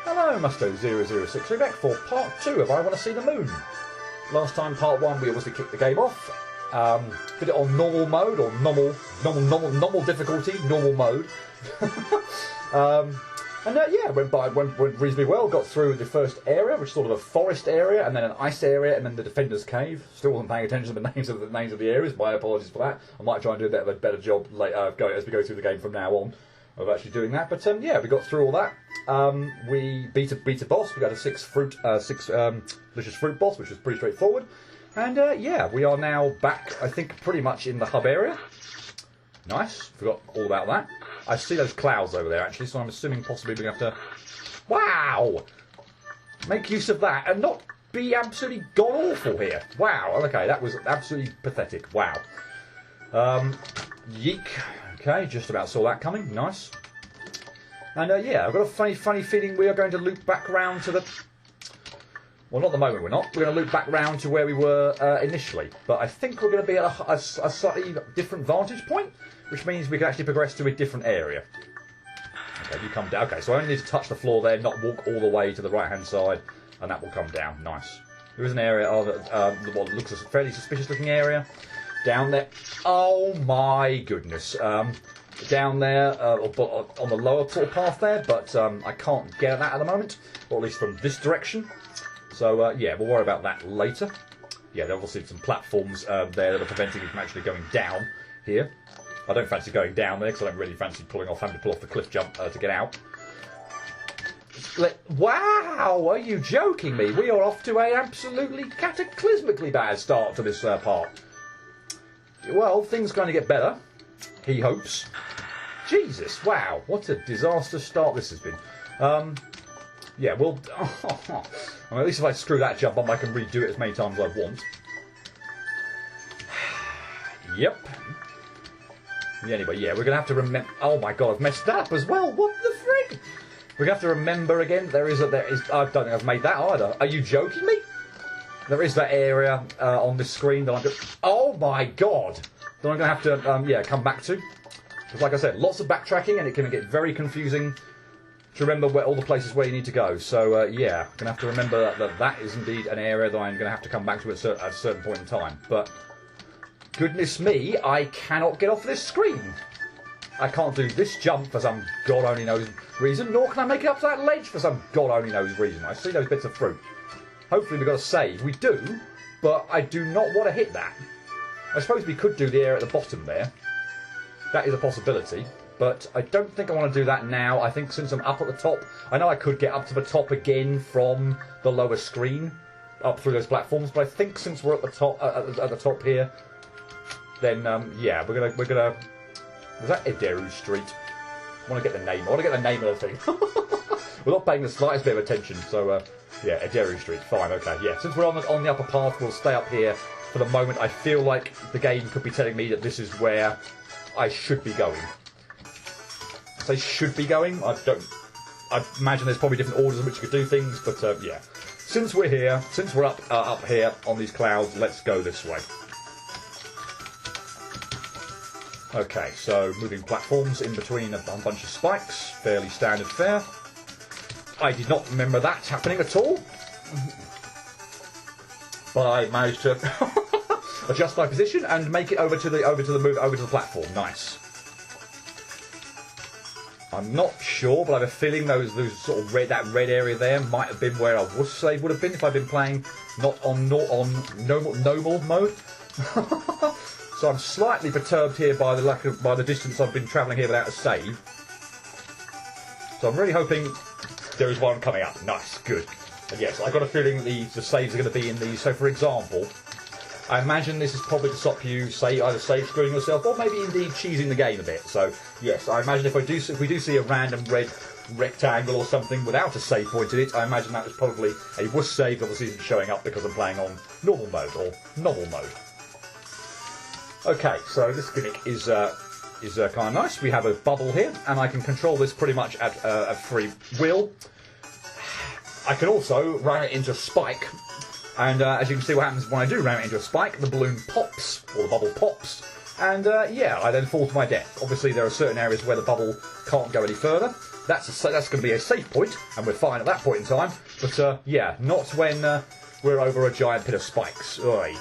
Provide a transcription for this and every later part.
Hello, Musto006. We're back for part 2 of I Want to See the Moon. Last time, part 1, we obviously kicked the game off. Did it on normal mode, or normal difficulty, normal mode. Yeah, went reasonably well. Got through the first area, which is sort of a forest area, and then an ice area, and then the Defender's Cave. Still wasn't paying attention to the names of the areas. My apologies for that. I might try and do a bit of a better job later, as we go through the game from now on of actually doing that. But yeah, we got through all that. We beat a boss. We got a six delicious fruit boss, which was pretty straightforward. And yeah, we are now back, I think, pretty much in the hub area. Nice. Forgot all about that. I see those clouds over there, actually, so I'm assuming possibly we're going to have to... Wow! Make use of that and not be absolutely god-awful here. Wow, okay, that was absolutely pathetic. Wow. Yeek. Okay, just about saw that coming. Nice. And yeah, I've got a funny feeling we are going to loop back round to the... Well, not at the moment we're not. We're going to loop back round to where we were initially. But I think we're going to be at a slightly different vantage point, which means we can actually progress to a different area. Okay, you come down. Okay, so I only need to touch the floor there, not walk all the way to the right-hand side, and that will come down. Nice. There is an area of what looks a fairly suspicious-looking area down there. Oh my goodness. Down there, on the lower path there, but I can't get at that at the moment, or at least from this direction. So yeah, we'll worry about that later. Yeah, there are obviously some platforms there that are preventing me from actually going down here. I don't fancy going down there because I don't really fancy having to pull off the cliff jump to get out. Wow, are you joking me? We are off to an absolutely cataclysmically bad start to this part. Well, things are going to get better. He hopes. Jesus, wow, what a disastrous start this has been. Yeah, well, I mean, at least if I screw that jump up, I can redo it as many times as I want. Yep. Anyway, yeah, we're going to have to remember... Oh my god, I've messed that up as well. What the frick? We're going to have to remember again. There is... I don't think I've made that either. Are you joking me? There is that area on this screen that I'm going to... Oh my god! That I'm going to have to, yeah, come back to. Because like I said, lots of backtracking and it can get very confusing to remember all the places where you need to go. So, yeah, I'm going to have to remember that is indeed an area that I'm going to have to come back to at a certain point in time. But... goodness me, I cannot get off this screen. I can't do this jump for some God only knows reason, nor can I make it up to that ledge for some God only knows reason. I see those bits of fruit. Hopefully we've got a save. We do, but I do not want to hit that. I suppose we could do the area at the bottom there. That is a possibility, but I don't think I want to do that now. I think since I'm up at the top, I know I could get up to the top again from the lower screen, up through those platforms, but I think since we're at the top, at the top here, then yeah, we're gonna. Was that Ederu Street? I want to get the name. I want to get the name of the thing. We're not paying the slightest bit of attention, so yeah, Ederu Street. Fine, okay, yeah. Since we're on the upper path, we'll stay up here for the moment. I feel like the game could be telling me that this is where I should be going. I say should be going. I imagine there's probably different orders in which you could do things, but yeah. Since we're here, since we're up here on these clouds, let's go this way. Okay, so moving platforms in between a bunch of spikes, fairly standard fare. I did not remember that happening at all, but I managed to adjust my position and make it over to the platform. Nice. I'm not sure, but I have a feeling those sort of that red area there might have been where a wuss slave would have been if I'd been playing not on normal mode. So I'm slightly perturbed here by the distance I've been travelling here without a save. So I'm really hoping there is one coming up. Nice, good. And yes, I've got a feeling the saves are going to be in these. So for example, I imagine this is probably to stop you either save screwing yourself or maybe indeed cheesing the game a bit. So yes, I imagine if we do see a random red rectangle or something without a save point in it, I imagine that was probably a wuss save. Obviously isn't showing up because I'm playing on normal mode or novel mode. Okay, so this gimmick is kind of nice. We have a bubble here, and I can control this pretty much at free will. I can also ram it into a spike, and as you can see what happens when I do ram it into a spike, the balloon pops, or the bubble pops, and yeah, I then fall to my death. Obviously there are certain areas where the bubble can't go any further, that's going to be a safe point, and we're fine at that point in time. But yeah, not when we're over a giant pit of spikes. Oi.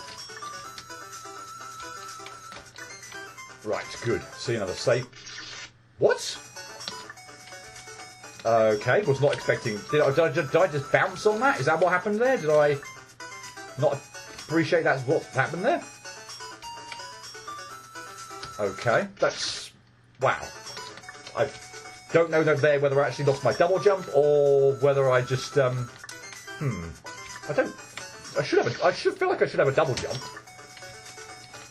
Right, good. See another safe. What? Okay, was not expecting. Did I just bounce on that? Is that what happened there? Did I not appreciate that's what happened there? Okay, that's wow. I don't know there whether I actually lost my double jump or whether I just I don't. I should feel like I should have a double jump.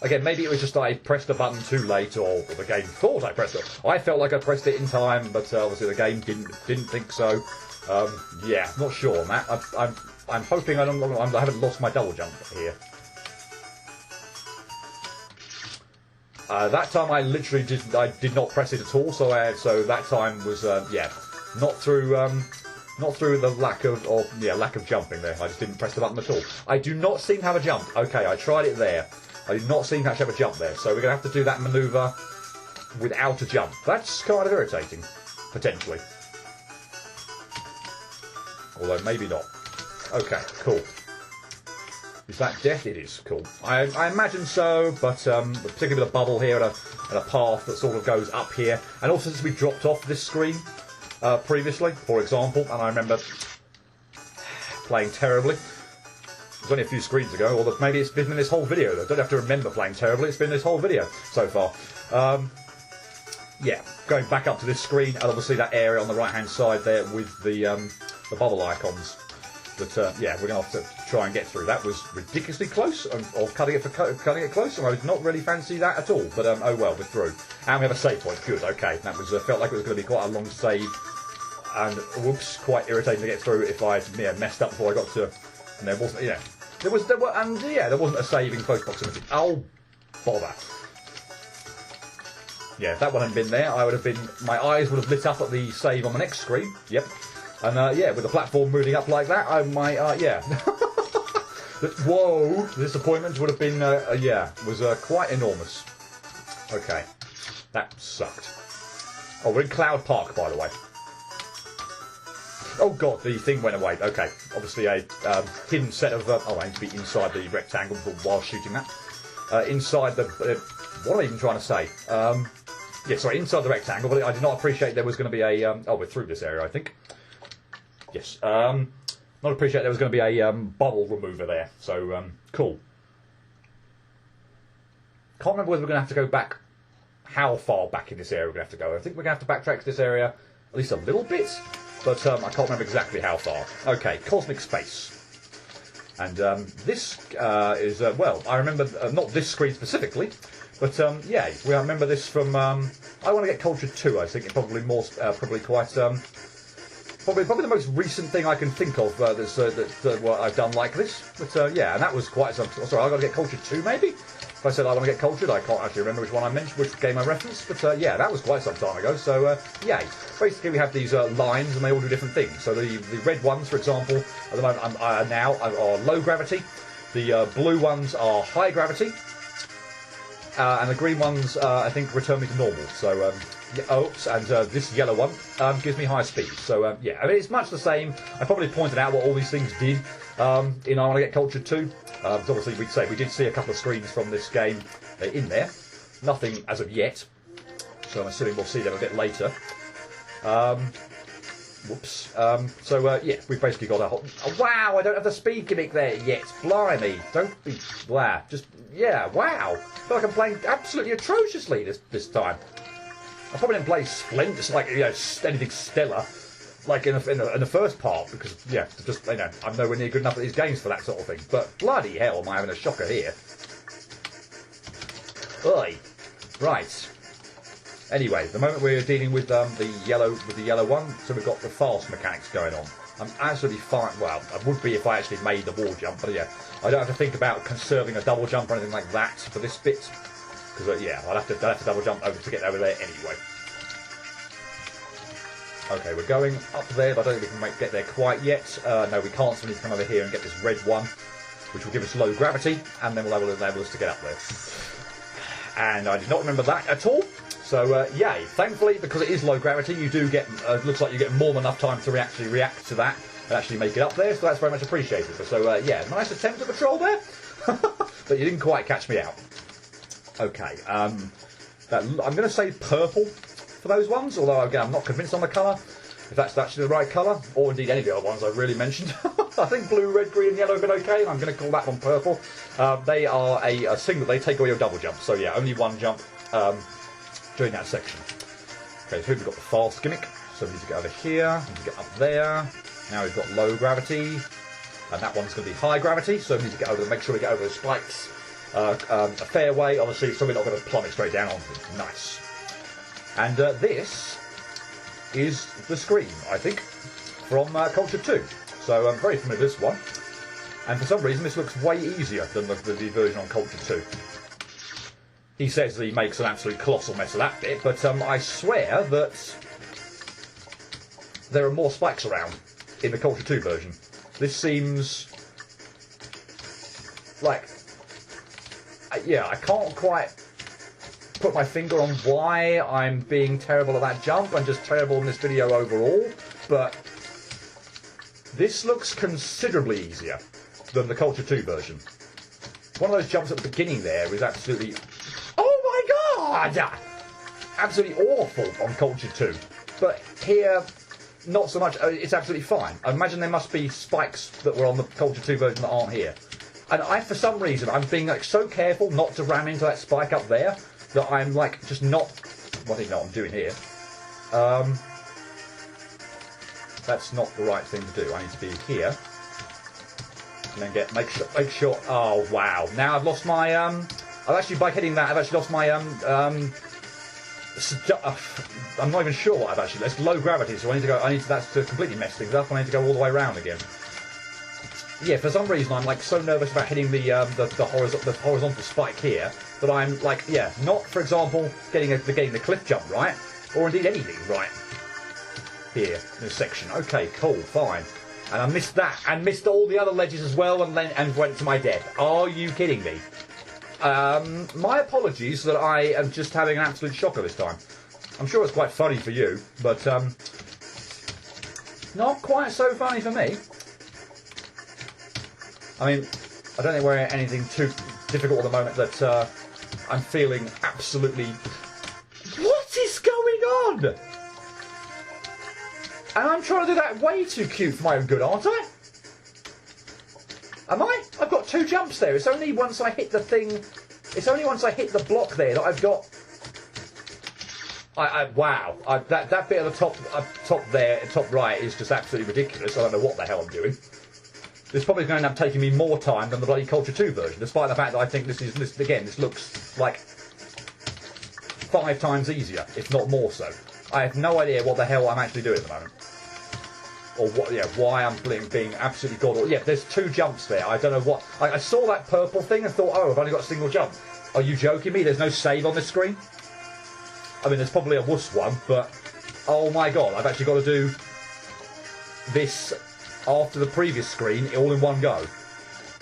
Again, maybe it was just I pressed the button too late, or the game thought I pressed it. I felt like I pressed it in time, but obviously the game didn't think so. Yeah, not sure, Matt. I'm hoping I haven't lost my double jump here. That time I literally did not press it at all, so that time was yeah, not through the lack of jumping there. I just didn't press the button at all. I do not seem to have a jump. Okay, I tried it there. I did not seem to actually have a jump there, so we're going to have to do that manoeuvre without a jump. That's kind of irritating, potentially. Although, maybe not. Okay, cool. Is that death? It is. Cool. I imagine so, but particularly with a bubble here and a path that sort of goes up here. And also since we dropped off this screen previously, for example, and I remember playing terribly. It was only a few screens ago, or maybe it's been in this whole video. I don't have to remember playing terribly. It's been this whole video so far. Yeah, going back up to this screen, and obviously that area on the right-hand side there with the bubble icons. But yeah, we're going to have to try and get through. That was ridiculously close, or cutting it close, and I did not really fancy that at all. But oh well, we're through. And we have a save point. Good, okay. That was felt like it was going to be quite a long save, and whoops, quite irritating to get through if I messed up before I got to. And there wasn't, there wasn't a save in close proximity. Oh, bother. Yeah, if that one hadn't been there, I would have been. My eyes would have lit up at the save on the next screen. Yep. And yeah, with the platform moving up like that, yeah. Whoa, the disappointment would have been, was quite enormous. Okay, that sucked. Oh, we're in Cloud Park, by the way. Oh god, the thing went away. Okay, obviously a hidden set of. I need to be inside the rectangle while shooting that. Inside the. What am I even trying to say? Yeah, sorry, inside the rectangle. But I did not appreciate there was going to be a. Oh, we're through this area, I think. Yes. Not appreciate there was going to be a bubble remover there. So cool. Can't remember whether we're going to have to go back. How far back in this area we're going to have to go? I think we're going to have to backtrack to this area at least a little bit. But I can't remember exactly how far. Okay, cosmic space. And this is, well, I remember, not this screen specifically, but yeah, I remember this from, I Want to Get Cultured 2, I think, probably more, probably quite, probably the most recent thing I can think of that's what I've done like this. But yeah, and that was quite some, sorry, I Got to Get Cultured 2 maybe? If I said I Want to Get Cultured, I can't actually remember which one I mentioned, which game I referenced, but yeah, that was quite some time ago, so yay. Basically we have these lines and they all do different things. So the red ones, for example, at the moment are low gravity, the blue ones are high gravity, and the green ones I think return me to normal. So and this yellow one gives me high speed. So yeah, I mean it's much the same. I probably pointed out what all these things did in I Want to Get Cultured 2. Obviously we did see a couple of screens from this game in there. Nothing as of yet. So I'm assuming we'll see them a bit later. Whoops. So yeah, we've basically got a whole. Oh, wow, I don't have the speed gimmick there yet. Blimey, don't be. Wow, just yeah. Wow, I feel like I'm playing absolutely atrociously this time. I probably didn't play splendid, like anything stellar, like in the first part because yeah, just I'm nowhere near good enough at these games for that sort of thing. But bloody hell, am I having a shocker here? Oi, right. Anyway, the moment we're dealing with the yellow one, so we've got the fast mechanics going on. I'm absolutely fine. Well, I would be if I actually made the wall jump, but yeah, I don't have to think about conserving a double jump or anything like that for this bit, because yeah, I'll have to double jump over to get over there anyway. Okay, we're going up there, but I don't think we can get there quite yet. No, we can't. So we need to come over here and get this red one, which will give us low gravity, and then we'll enable us to get up there. And I did not remember that at all. So, yay. Thankfully, because it is low gravity, you do get, looks like you get more than enough time to actually react to that and actually make it up there, so that's very much appreciated. So, yeah, nice attempt at the troll there, but you didn't quite catch me out. Okay, I'm going to say purple for those ones, although, again, I'm not convinced on the colour, if that's actually the right colour, or indeed any of the other ones I've really mentioned. I think blue, red, green and yellow have been okay, and I'm going to call that one purple. They are a single, they take away your double jump, so yeah, only one jump during that section. Okay, so here we've got the fast gimmick, so we need to get over here, we need to get up there. Now we've got low gravity, and that one's going to be high gravity, so we need to get over, make sure we get over the spikes a fair way, obviously, so we're not going to plummet straight down onto them. Nice. And this is the screen, I think, from Culture 2. So I'm very familiar with this one. And for some reason, this looks way easier than the version on Culture 2. He says that he makes an absolute colossal mess of that bit, but I swear that there are more spikes around in the Culture 2 version. This seems like... yeah, I can't quite put my finger on why I'm being terrible at that jump. I'm just terrible in this video overall, but this looks considerably easier than the Culture 2 version. One of those jumps at the beginning there is absolutely... oh my god! Absolutely awful on Culture 2. But here, not so much. It's absolutely fine. I imagine there must be spikes that were on the Culture 2 version that aren't here. And for some reason, I'm being like so careful not to ram into that spike up there that I'm like just not. Well, I don't know what I'm doing here. That's not the right thing to do. I need to be here and then make sure. Oh wow! Now I've lost my I've actually, by hitting that, I've actually lost my I'm not even sure what I've actually. It's low gravity, so I need to go. That's to completely mess things up. I need to go all the way around again. Yeah, for some reason I'm like so nervous about hitting the horizontal spike here that I'm like, yeah, not, for example, getting the cliff jump right, or indeed anything right here in this section. Okay, cool, fine. And I missed that, and missed all the other ledges as well, and went to my death. Are you kidding me? My apologies that I am just having an absolute shocker this time. I'm sure it's quite funny for you, but not quite so funny for me. I mean, I don't think we're anything too difficult at the moment that I'm feeling absolutely... What is going on? And I'm trying to do that way too cute for my own good, aren't I? Am I? I've got two jumps there. It's only once I hit the thing... It's only once I hit the block there that I've got... wow. That bit at the top right is just absolutely ridiculous. I don't know what the hell I'm doing. This probably going to end up taking me more time than the bloody Culture 2 version, despite the fact that I think this looks like 5 times easier, if not more so. I have no idea what the hell I'm actually doing at the moment. Or what, yeah, why I'm being absolutely god-awful. Yeah, there's 2 jumps there. I don't know what... I saw that purple thing and thought, oh, I've only got a single jump. Are you joking me? There's no save on this screen? I mean, there's probably a wuss one, but... oh my god, I've actually got to do this... after the previous screen, all in one go.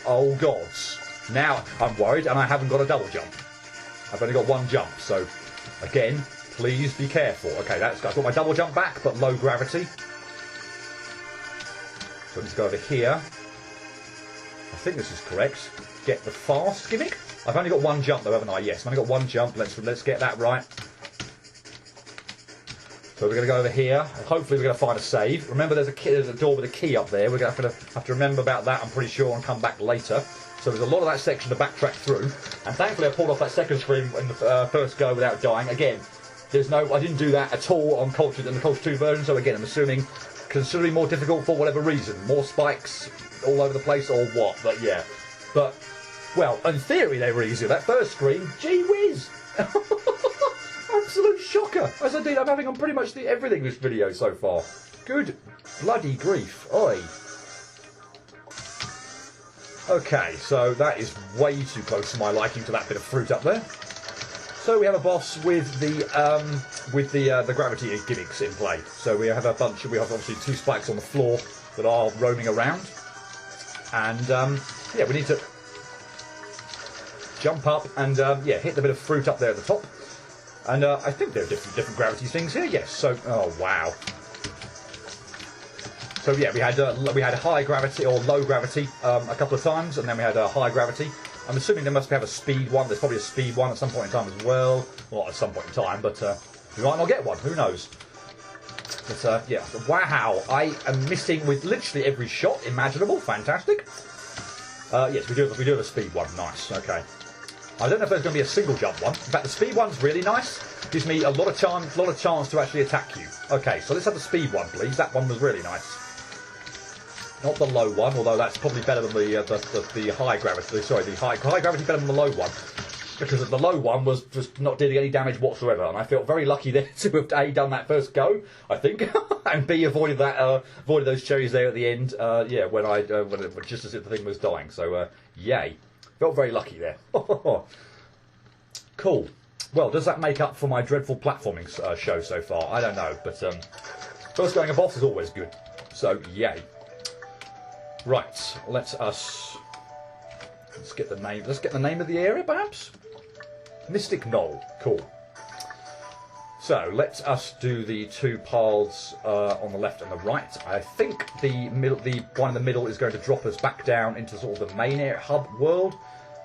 Oh gods. Now I'm worried, and I haven't got a double jump. I've only got one jump, so again, please be careful. Okay, I've got my double jump back, but low gravity. So let's go over here. I think this is correct. Get the fast gimmick. I've only got one jump though, haven't I? Yes, I've only got one jump. Let's get that right. So we're going to go over here. Hopefully we're going to find a save. Remember there's a door with a key up there. We're going to have to remember about that, I'm pretty sure, and come back later. So there's a lot of that section to backtrack through. And thankfully I pulled off that second screen in the first go without dying. Again, I didn't do that at all on Culture in the Culture 2 version. So again, I'm assuming considerably more difficult for whatever reason. More spikes all over the place or what. But yeah. But, well, in theory they were easier. That first screen, gee whiz! Absolute shocker. As indeed I'm having on pretty much everything this video so far. Good bloody grief. Oi. Okay, so that is way too close to my liking to that bit of fruit up there. So we have a boss with the gravity gimmicks in play. So we have obviously 2 spikes on the floor that are roaming around. And yeah, we need to jump up and yeah, hit the bit of fruit up there at the top. And I think there are different gravity things here. Yes. So, oh wow. So yeah, we had high gravity or low gravity a couple of times, and then we had high gravity. I'm assuming they must have a speed one. There's probably a speed one at some point in time as well. Well, not at some point in time, but we might not get one. Who knows? But yeah, wow! I am missing with literally every shot imaginable. Fantastic. Yes, we do have a speed one. Nice. Okay. I don't know if there's going to be a single jump one. In fact, the speed one's really nice. Gives me a lot of chance to actually attack you. Okay, so let's have the speed one, please. That one was really nice. Not the low one, although that's probably better than the high gravity. Sorry, the high gravity better than the low one, because the low one was just not dealing any damage whatsoever, and I felt very lucky there to have A, done that first go, I think, and B, avoided those cherries there at the end. Yeah, when just as if the thing was dying. So yay, felt very lucky there. Cool. Well, does that make up for my dreadful platforming show so far? I don't know, but first going a boss is always good. So yay. Right, let's get the name. Let's get the name of the area, perhaps. Mystic Knoll. Cool. So let us do the two paths on the left and the right. I think the one in the middle is going to drop us back down into sort of the main hub world.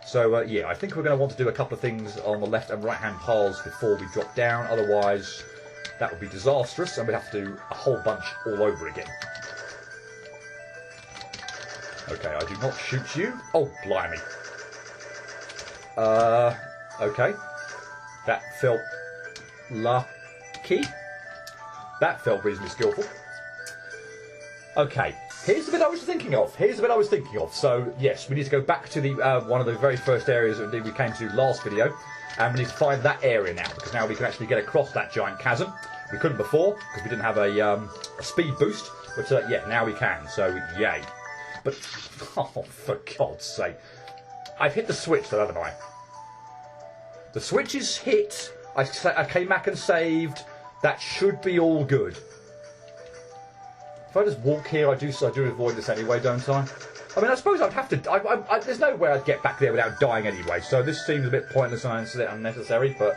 So yeah, I think we're going to want to do a couple of things on the left and right hand paths before we drop down. Otherwise, that would be disastrous, and we'd have to do a whole bunch all over again. Okay, I do not shoot you. Oh, blimey. Okay. That felt lucky. That felt reasonably skillful. Okay, here's the bit I was thinking of. So, yes, we need to go back to the one of the very first areas that we came to last video. And we need to find that area now, because now we can actually get across that giant chasm. We couldn't before, because we didn't have a speed boost. But, yeah, now we can, so yay. But, oh, for God's sake. I've hit the switch, though, haven't I? The switch is hit. I came back and saved. That should be all good. If I just walk here, I do avoid this anyway, don't I? I mean, I suppose I'd have to... there's no way I'd get back there without dying anyway, so this seems a bit pointless and unnecessary, but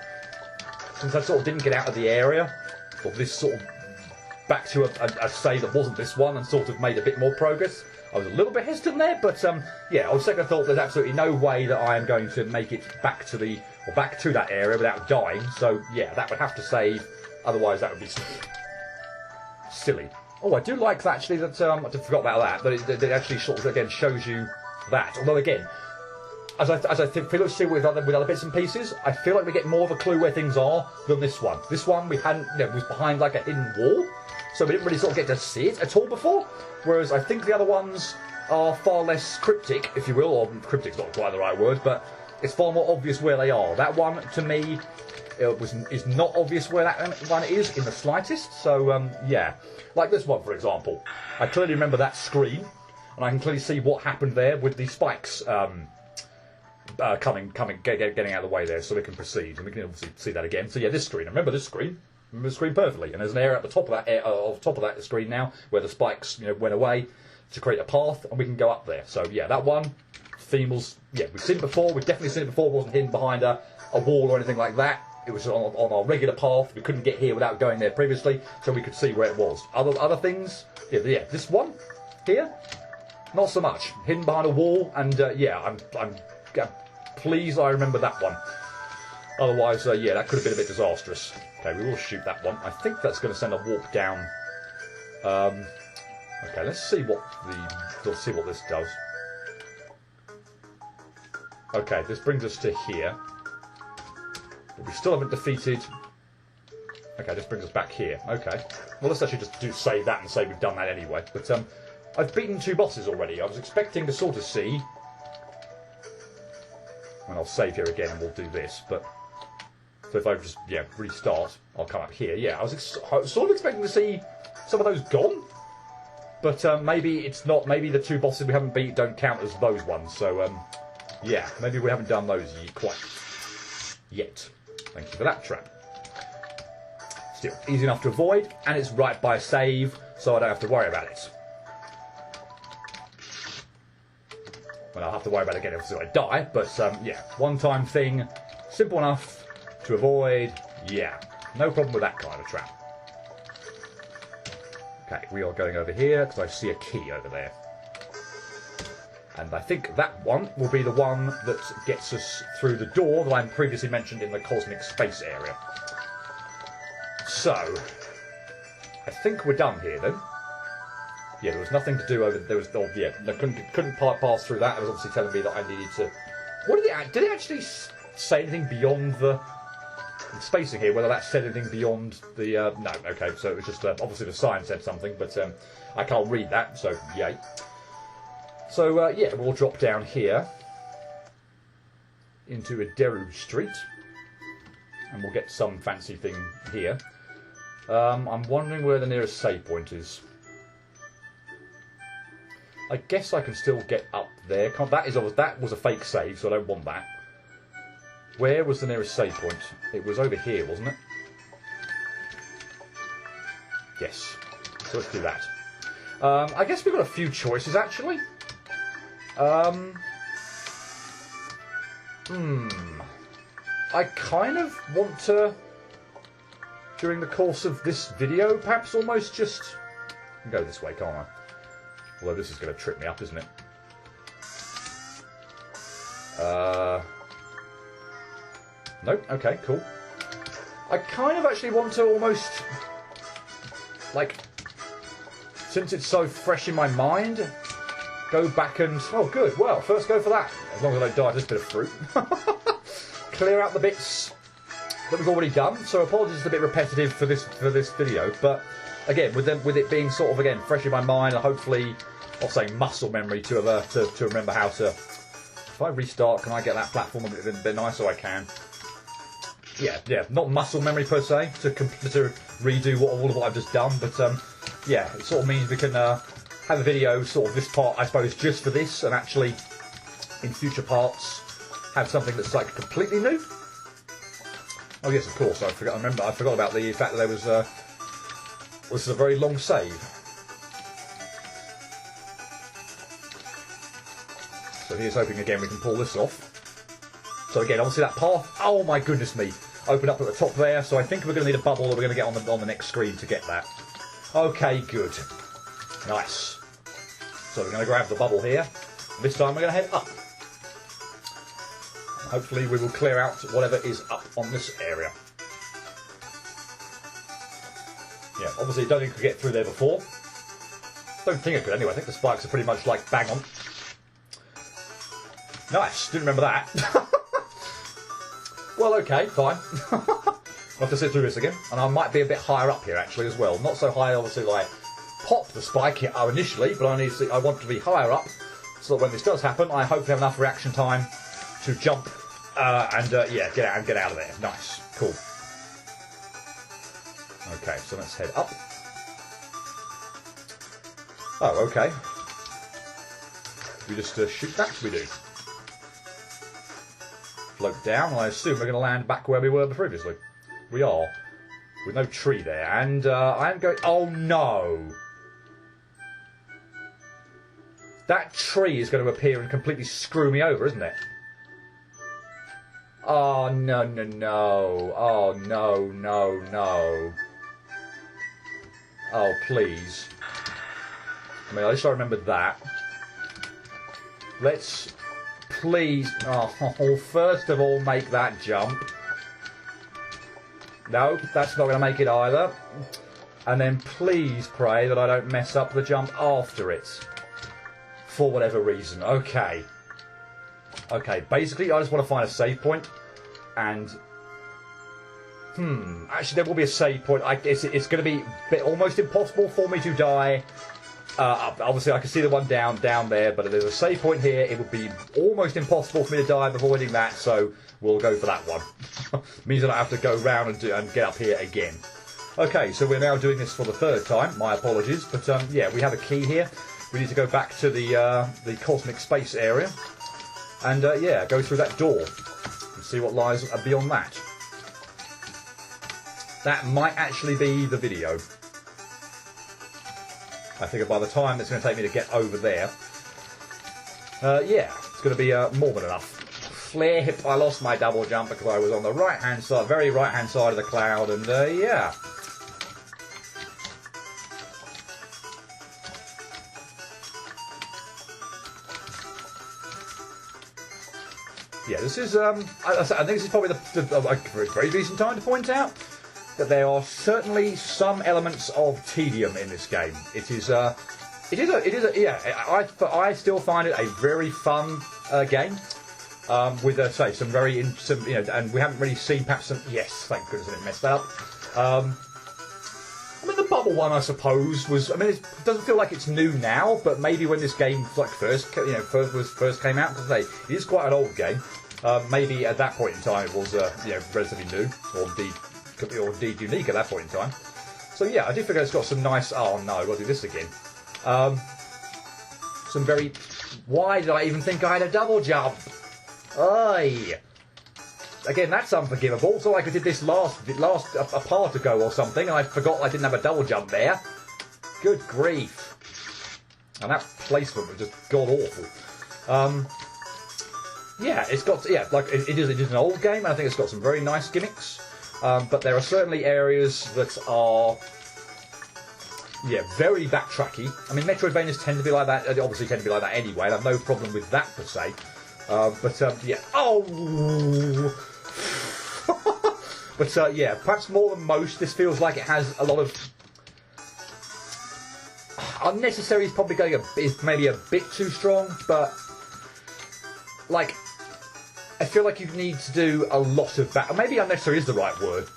since I sort of didn't get out of the area, or this sort of back to a save that wasn't this one and sort of made a bit more progress, I was a little bit hesitant there, but yeah, on second thought, there's absolutely no way that I am going to make it back to that area without dying. So yeah, that would have to save. Otherwise, that would be silly. Oh, I do like actually that. I forgot about that. That it actually sort of again shows you that. Although again, as I feel like with other bits and pieces, I feel like we get more of a clue where things are than this one. This one we hadn't. It was behind like a hidden wall. So we didn't really sort of get to see it at all before, whereas I think the other ones are far less cryptic, if you will, or cryptic's not quite the right word, but it's far more obvious where they are. That one, to me, is not obvious where that one is in the slightest, so yeah. Like this one, for example. I clearly remember that screen, and I can clearly see what happened there with the spikes getting out of the way there, so we can proceed, and we can obviously see that again. So yeah, this screen, I remember this screen. Remember the screen perfectly, and there's an area at the top of that screen now where the spikes went away to create a path, and we can go up there. So yeah, that one theme was we've seen it before. We've definitely seen it before. It wasn't hidden behind a wall or anything like that. It was on our regular path. We couldn't get here without going there previously, so we could see where it was. Other things, yeah, this one here, not so much hidden behind a wall, and yeah, I'm pleased I remember that one. Otherwise, yeah, that could have been a bit disastrous. Okay, we will shoot that one. I think that's going to send a warp down. Okay, let's see what this does. Okay, this brings us to here. But we still haven't defeated... Okay, this brings us back here. Okay. Well, let's actually just save that and say we've done that anyway. But I've beaten 2 bosses already. I was expecting to sort of see... And I'll save here again and we'll do this, but... So if I just, restart, I'll come up here. Yeah, I was sort of expecting to see some of those gone. But maybe it's not. Maybe the 2 bosses we haven't beat don't count as those ones. So, yeah, maybe we haven't done those quite yet. Thank you for that, trap. Still, easy enough to avoid, and it's right by save, so I don't have to worry about it. Well, I'll have to worry about it again if I die, but, yeah, one-time thing, simple enough to avoid, Yeah, no problem with that kind of trap. Okay, we are going over here because I see a key over there. And I think that one will be the one that gets us through the door that I previously mentioned in the cosmic space area. So, I think we're done here then. Yeah, there was nothing to do over there. Was yeah, I couldn't pass through that. It was obviously telling me that I needed to. What did it actually say anything beyond the spacing here? Whether that said anything beyond the no, okay. So it was just obviously the sign said something, but I can't read that. So yay. So yeah, we'll drop down here into Ederu Street, and we'll get some fancy thing here. I'm wondering where the nearest save point is. I guess I can still get up there. That was a fake save, so I don't want that. Where was the nearest save point? It was over here, wasn't it? Yes. So let's do that. I guess we've got a few choices, actually. I kind of want to, during the course of this video, perhaps almost just go this way, can't I? Although this is going to trip me up, isn't it? Nope. Okay, cool. I kind of actually want to almost, like, since it's so fresh in my mind, go back and... Oh, good. Well, first go for that. As long as I don't die of this bit of fruit. Clear out the bits that we've already done. So apologies, it's a bit repetitive for this video, but again, with it being sort of again fresh in my mind, and hopefully, I'll say muscle memory to remember how to. If I restart, can I get that platform a bit nicer? I can. Yeah, not muscle memory per se to redo all of what I've just done, but yeah, it sort of means we can have a video, sort of this part, I suppose, just for this, and actually in future parts have something that's like completely new. Oh yes, of course. I forgot about the fact that there was this is a very long save. So here's hoping again we can pull this off. So again, obviously that path. Oh my goodness me! Open up at the top there. So I think we're going to need a bubble that we're going to get on the next screen to get that. Okay, good, nice. So we're going to grab the bubble here. This time we're going to head up. Hopefully we will clear out whatever is up on this area. Yeah, obviously I don't think I could get through there before. Don't think I could anyway. I think the spikes are pretty much like bang on. Nice, didn't remember that. Well, okay, fine. I'll have to sit through this again. And I might be a bit higher up here actually as well. Not so high obviously like pop the spike here initially, but I want to be higher up so that when this does happen I hopefully have enough reaction time to jump and yeah, get out of there. Nice, cool. Okay, so let's head up. Oh, okay. We just shoot that, we do. Float down, I assume we're going to land back where we were previously. We are. With no tree there, and I am going... Oh, no! That tree is going to appear and completely screw me over, isn't it? Oh, no, no, no. Oh, no, no, no. Oh, please. I mean, at least I remembered that. Let's, please... Oh, first of all, make that jump. No, that's not going to make it either. And then please pray that I don't mess up the jump after it. For whatever reason. Okay. Okay, basically I just want to find a save point. And... actually there will be a save point. It's going to be almost impossible for me to die. Obviously I can see the one down there, but if there's a save point here, it would be almost impossible for me to die before hitting that, so we'll go for that one. Means that I have to go round and get up here again. Okay, so we're now doing this for the third time. My apologies, but yeah, we have a key here. We need to go back to the cosmic space area, and yeah, go through that door and see what lies beyond that. That might actually be the video. I think by the time it's going to take me to get over there, yeah, it's going to be more than enough. flip. I lost my double jump because I was on the right-hand side, very right-hand side of the cloud, and yeah. Yeah, this is, I think this is probably a very decent time to point out that there are certainly some elements of tedium in this game. I still find it a very fun game. With, say, some very, and we haven't really seen perhaps some, yes, thank goodness I didn't mess that up. I mean, the bubble one, I suppose, was, I mean, it doesn't feel like it's new now, but maybe when this game, like, first came out, because it is quite an old game, maybe at that point in time it was, relatively new, or indeed unique at that point in time. So yeah, I do think it's got some nice, oh no, we'll do this again. Some very, why did I even think I had a double jump? Aye. Again, that's unforgivable. So like I did this a part ago or something, and I forgot I didn't have a double jump there. Good grief. And that placement was just god awful. Yeah, it's got, like it is an old game, and I think it's got some very nice gimmicks. But there are certainly areas that are, very backtracky. I mean, Metroidvanias tend to be like that. They obviously tend to be like that anyway, and I have no problem with that per se. Perhaps more than most, this feels like it has a lot of unnecessary. Is probably going maybe a bit too strong, but like I feel like you need to do a lot of that. Maybe unnecessary is the right word.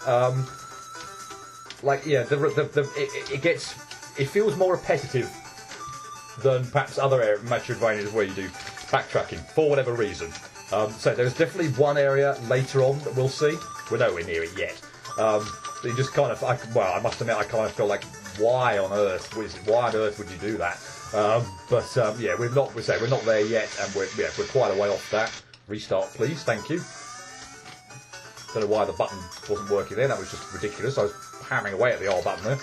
It feels more repetitive than perhaps other Metroidvanias where you do backtracking for whatever reason. So there's definitely one area later on that we'll see. We're nowhere near it yet. You just kind of, I must admit, I kind of feel like, why on earth would you do that? We're not there yet, and we're quite a way off that. Restart, please. Thank you. Don't know why the button wasn't working there. That was just ridiculous. I was hammering away at the R button there.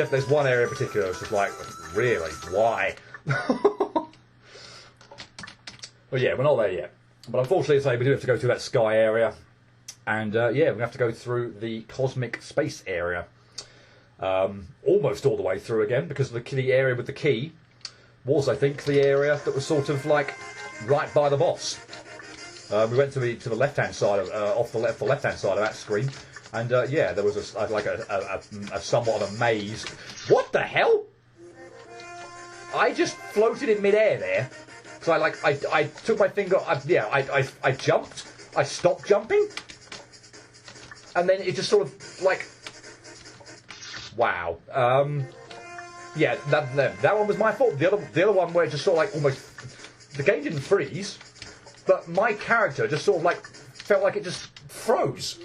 There's one area in particular that's just like, really, why? Well, yeah, we're not there yet. But unfortunately, we do have to go through that sky area. And, we're going to have to go through the cosmic space area. Almost all the way through again, because the area with the key was, I think, the area that was sort of, like, right by the boss. We went to the left-hand side, off the left-hand side of that screen. And, there was a somewhat of a maze. What the hell? I just floated in midair there. So I took my finger, I jumped, I stopped jumping, and then it just sort of, like, wow. That one was my fault. The other one where it just sort of, like, almost, the game didn't freeze, but my character just sort of, like, felt like it just froze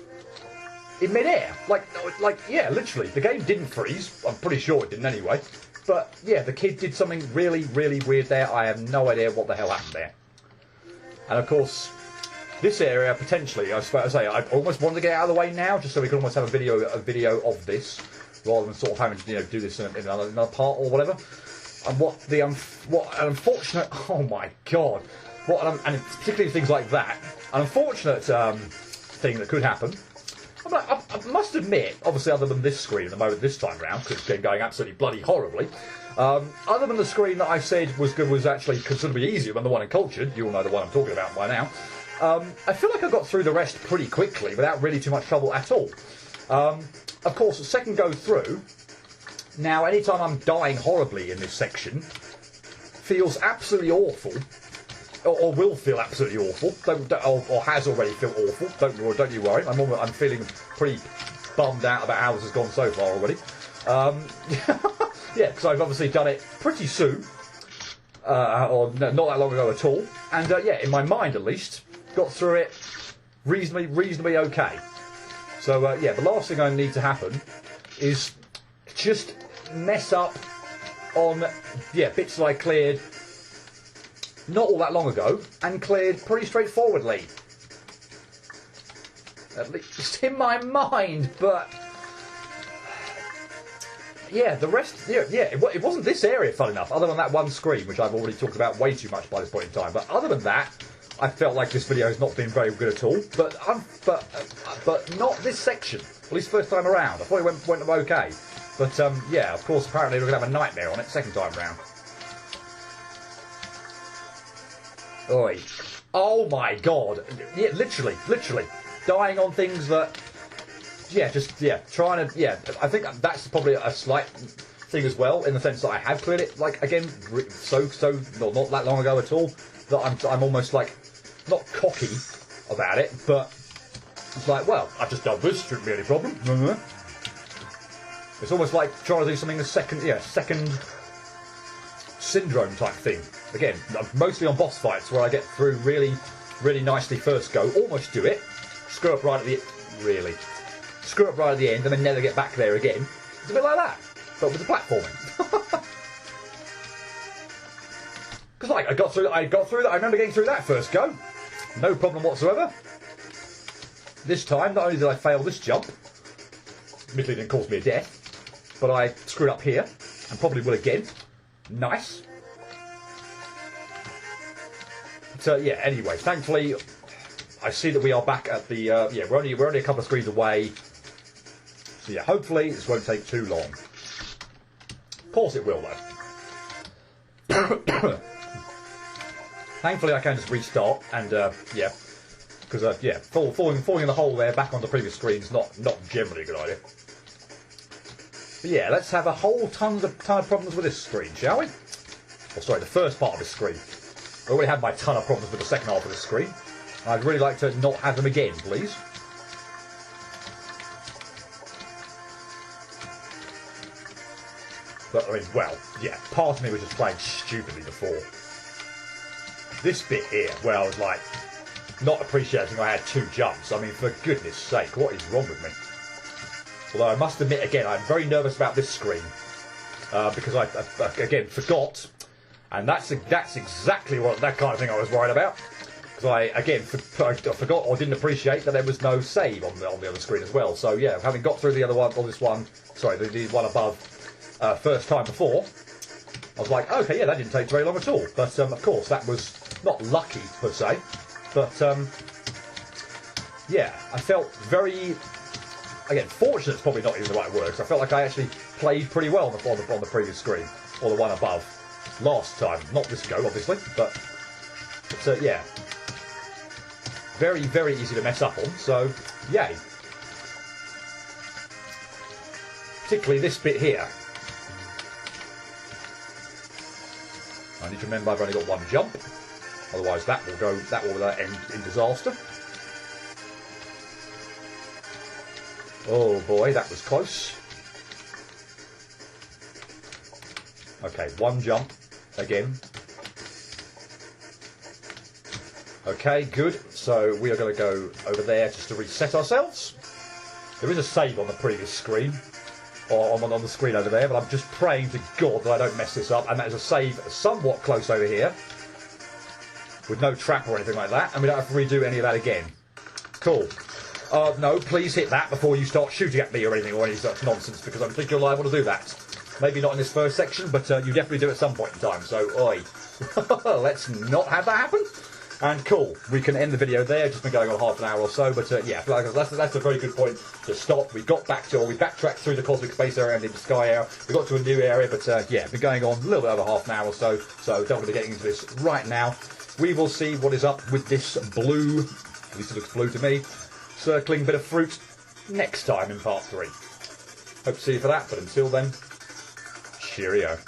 in midair. Literally, the game didn't freeze. I'm pretty sure it didn't anyway. But, yeah, the kid did something really, really weird there. I have no idea what the hell happened there. And, of course, this area, potentially, I almost wanted to get out of the way now, just so we could almost have a video of this, rather than sort of having to, do this in another part or whatever. And what an unfortunate, oh my god, and particularly things like that, an unfortunate thing that could happen. I must admit, obviously other than this screen at the moment this time round, because it's been going absolutely bloody horribly, other than the screen that I said was actually considerably easier than the one in Cultured, you all know the one I'm talking about by now, I feel like I got through the rest pretty quickly without really too much trouble at all. Of course, the second go through, now anytime I'm dying horribly in this section, feels absolutely awful. Or will feel absolutely awful, or has already felt awful. Don't you worry. I'm feeling pretty bummed out about how this has gone so far already. Because I've obviously done it pretty soon, or not that long ago at all. And in my mind at least, got through it reasonably okay. So the last thing I need to happen is just mess up on bits that I cleared not all that long ago, and cleared pretty straightforwardly. At least in my mind, but yeah, the rest, it wasn't this area, fun enough, other than that one screen, which I've already talked about way too much by this point in time. But other than that, I felt like this video has not been very good at all. But not this section, at least first time around. I thought it went okay. But yeah, of course, apparently we're going to have a nightmare on it second time round. Oi. Oh my god. Yeah, literally. Dying on things that... trying to... I think that's probably a slight thing as well, in the sense that I have cleared it, like, again, not that long ago at all, that I'm almost, like, not cocky about it, but it's like, well, I've just done this, shouldn't be any problem. It's almost like trying to do something second syndrome type thing. Again, mostly on boss fights where I get through really, really nicely first go, almost do it, screw up right at the end, and then never get back there again. It's a bit like that, but with the platforming. Because I got through that. I remember getting through that first go, no problem whatsoever. This time, not only did I fail this jump, admittedly didn't cause me a death, but I screwed up here, and probably will again. Nice. So yeah, anyway, thankfully, I see that we are back at the, we're only a couple of screens away. So yeah, hopefully this won't take too long. Of course it will, though. Thankfully I can just restart, and because falling in the hole there back on the previous screen is not generally a good idea. But yeah, let's have a whole ton of problems with this screen, shall we? Or sorry, the first part of this screen. I already had my ton of problems with the second half of the screen. I'd really like to not have them again, please. But, I mean, well, yeah, part of me was just playing stupidly before. This bit here, where I was like, not appreciating I had 2 jumps. I mean, for goodness sake, what is wrong with me? Although I must admit, again, I'm very nervous about this screen. Because I again, forgot. And that's exactly that kind of thing I was worried about. Because I, again, I forgot or didn't appreciate that there was no save on the other screen as well. So, yeah, having got through the other one, or this one, sorry, the one above, first time before, I was like, okay, yeah, that didn't take very long at all. But, of course, that was not lucky, per se. But, yeah, I felt very... Again, fortunate's probably not even the right word, because I felt like I actually played pretty well on the previous screen, or the one above, last time. Not this go, obviously, but yeah. Very, very easy to mess up on, so yay. Particularly this bit here. I need to remember I've only got 1 jump, otherwise that will end in disaster. Oh boy, that was close. Okay, 1 jump again. Okay, good. So we are going to go over there just to reset ourselves. There is a save on the previous screen, or on the screen over there, but I'm just praying to God that I don't mess this up. And that is a save somewhat close over here, with no trap or anything like that, and we don't have to redo any of that again. Cool. No, please hit that before you start shooting at me or anything, or any such nonsense, because I think you're liable to do that. Maybe not in this first section, but you definitely do at some point in time, so oi. Let's not have that happen. And cool, we can end the video there. It's just been going on half an hour or so, but yeah, that's a very good point to stop. We backtracked through the cosmic space area and into the sky area. We got to a new area, but yeah, been going on a little bit over half an hour or so, so don't want to be getting into this right now. We will see what is up with this blue, at least it looks blue to me, circling bit of fruit next time in part 3. Hope to see you for that, but until then, cheerio.